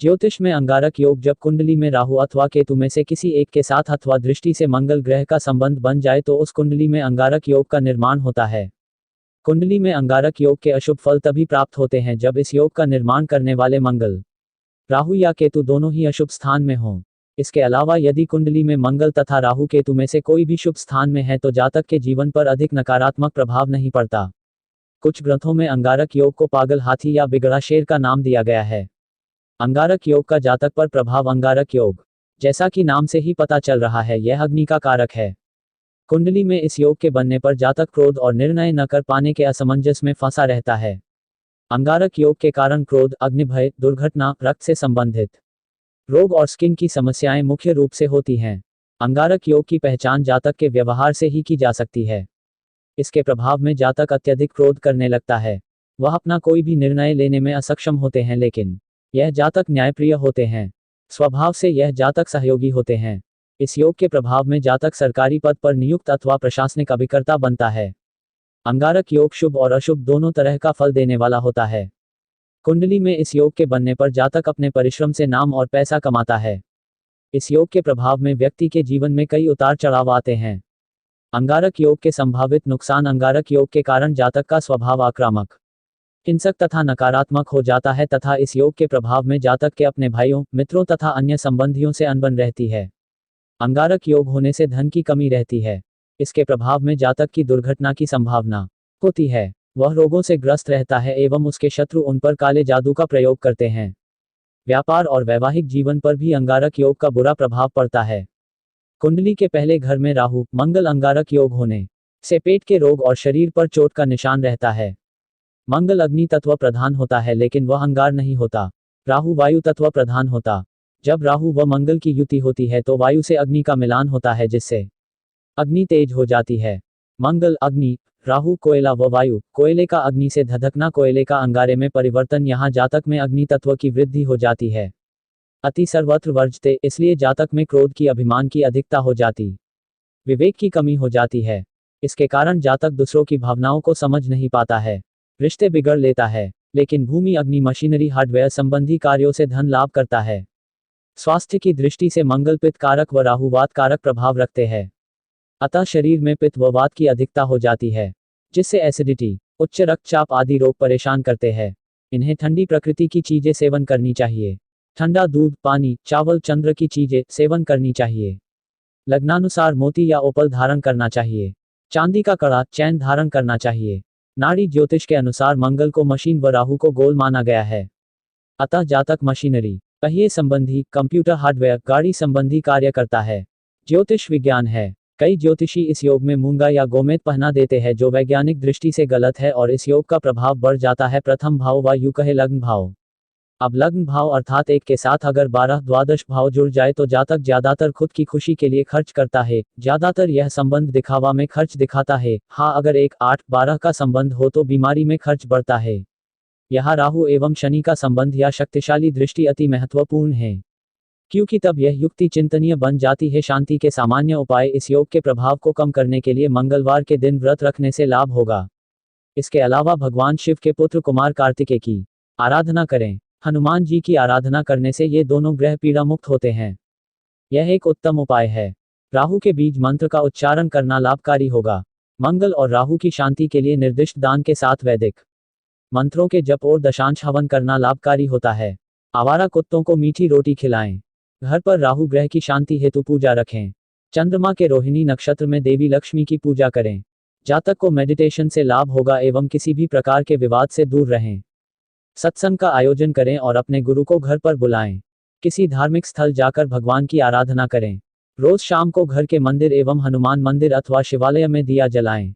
ज्योतिष में अंगारक योग जब कुंडली में राहु अथवा केतु में से किसी एक के साथ अथवा दृष्टि से मंगल ग्रह का संबंध बन जाए तो उस कुंडली में अंगारक योग का निर्माण होता है। कुंडली में अंगारक योग के अशुभ फल तभी प्राप्त होते हैं जब इस योग का निर्माण करने वाले मंगल, राहु या केतु दोनों ही अशुभ स्थान में हों। इसके अलावा यदि कुंडली में मंगल तथा राहु केतु में से कोई भी शुभ स्थान में है तो जातक के जीवन पर अधिक नकारात्मक प्रभाव नहीं पड़ता। कुछ ग्रंथों में अंगारक योग को पागल हाथी या बिगड़ा शेर का नाम दिया गया है। अंगारक योग का जातक पर प्रभाव। अंगारक योग, जैसा कि नाम से ही पता चल रहा है, यह अग्नि का कारक है। कुंडली में इस योग के बनने पर जातक क्रोध और निर्णय न कर पाने के असमंजस में फंसा रहता है। अंगारक योग के कारण क्रोध, अग्निभय, दुर्घटना, रक्त से संबंधित रोग और स्किन की समस्याएं मुख्य रूप से होती हैं। अंगारक योग की पहचान जातक के व्यवहार से ही की जा सकती है। इसके प्रभाव में जातक अत्यधिक क्रोध करने लगता है। वह अपना कोई भी निर्णय लेने में असक्षम होते हैं, लेकिन यह जातक न्यायप्रिय होते हैं। स्वभाव से यह जातक सहयोगी होते हैं। इस योग के प्रभाव में जातक सरकारी पद पर नियुक्त अथवा प्रशासनिक अभिकर्ता बनता है। अंगारक योग शुभ और अशुभ दोनों तरह का फल देने वाला होता है। कुंडली में इस योग के बनने पर जातक अपने परिश्रम से नाम और पैसा कमाता है। इस योग के प्रभाव में व्यक्ति के जीवन में कई उतार चढ़ाव आते हैं। अंगारक योग के संभावित नुकसान। अंगारक योग के कारण जातक का स्वभाव आक्रामक, हिंसक तथा नकारात्मक हो जाता है तथा इस योग के प्रभाव में जातक के अपने भाइयों, मित्रों तथा अन्य संबंधियों से अनबन रहती है। अंगारक योग होने से धन की कमी रहती है। इसके प्रभाव में जातक की दुर्घटना की संभावना होती है। वह रोगों से ग्रस्त रहता है एवं उसके शत्रु उन पर काले जादू का प्रयोग करते हैं। व्यापार और वैवाहिक जीवन पर भी अंगारक योग का बुरा प्रभाव पड़ता है। कुंडली के पहले घर में राहु, मंगल अंगारक योग होने से पेट के रोग और शरीर पर चोट का निशान रहता है। मंगल अग्नि तत्व प्रधान होता है लेकिन वह अंगार नहीं होता। राहु वायु तत्व प्रधान होता। जब राहु व मंगल की युति होती है तो वायु से अग्नि का मिलान होता है जिससे अग्नि तेज हो जाती है। मंगल अग्नि, राहु कोयला व वायु, कोयले का अग्नि से धधकना, कोयले का अंगारे में परिवर्तन। यहाँ जातक में अग्नि तत्व की वृद्धि हो जाती है। अति सर्वत्र वर्जते, इसलिए जातक में क्रोध की, अभिमान की अधिकता हो जाती, विवेक की कमी हो जाती है। इसके कारण जातक दूसरों की भावनाओं को समझ नहीं पाता है, रिश्ते बिगड़ लेता है। लेकिन भूमि अग्नि मशीनरी हार्डवेयर संबंधी कार्यों से धन लाभ करता है। स्वास्थ्य की दृष्टि से मंगल पित्त कारक व राहु वात कारक प्रभाव रखते हैं। अतः शरीर में पित्त व वात की अधिकता हो जाती है जिससे एसिडिटी, उच्च रक्तचाप आदि रोग परेशान करते हैं। इन्हें ठंडी प्रकृति की चीजें सेवन करनी चाहिए। ठंडा दूध, पानी, चावल, चंद्र की चीजें सेवन करनी चाहिए। लग्नानुसार मोती या ओपल धारण करना चाहिए। चांदी का कड़ा, चैन धारण करना चाहिए। नाड़ी ज्योतिष के अनुसार मंगल को मशीन व राहु को गोल माना गया है। अतः जातक मशीनरी, पहिए संबंधी, कंप्यूटर हार्डवेयर, गाड़ी संबंधी कार्य करता है। ज्योतिष विज्ञान है। कई ज्योतिषी इस योग में मूंगा या गोमेद पहना देते हैं जो वैज्ञानिक दृष्टि से गलत है और इस योग का प्रभाव बढ़ जाता है। प्रथम भाव व यूं कहे लग्न भाव। अब लग्न भाव अर्थात एक के साथ अगर 12-12 भाव जुड़ जाए तो जातक ज्यादातर खुद की खुशी के लिए खर्च करता है। ज्यादातर यह संबंध दिखावा में खर्च दिखाता है। हाँ, अगर 1-8-12 का संबंध हो तो बीमारी में खर्च बढ़ता है। यहाँ राहु एवं शनि का संबंध या शक्तिशाली दृष्टि अति महत्वपूर्ण है, क्योंकि तब यह युक्ति चिंतनीय बन जाती है। शांति के सामान्य उपाय। इस योग के प्रभाव को कम करने के लिए मंगलवार के दिन व्रत रखने से लाभ होगा। इसके अलावा भगवान शिव के पुत्र कुमार कार्तिकेय की आराधना करें। हनुमान जी की आराधना करने से ये दोनों ग्रह पीड़ा मुक्त होते हैं। यह एक उत्तम उपाय है। राहु के बीज मंत्र का उच्चारण करना लाभकारी होगा। मंगल और राहु की शांति के लिए निर्दिष्ट दान के साथ वैदिक मंत्रों के जप और दशांश हवन करना लाभकारी होता है। आवारा कुत्तों को मीठी रोटी खिलाएं। घर पर राहु ग्रह की शांति हेतु पूजा रखें। चंद्रमा के रोहिणी नक्षत्र में देवी लक्ष्मी की पूजा करें। जातक को मेडिटेशन से लाभ होगा एवं किसी भी प्रकार के विवाद से दूर रहें। सत्संग का आयोजन करें और अपने गुरु को घर पर बुलाएं। किसी धार्मिक स्थल जाकर भगवान की आराधना करें। रोज शाम को घर के मंदिर एवं हनुमान मंदिर अथवा शिवालय में दिया जलाएं।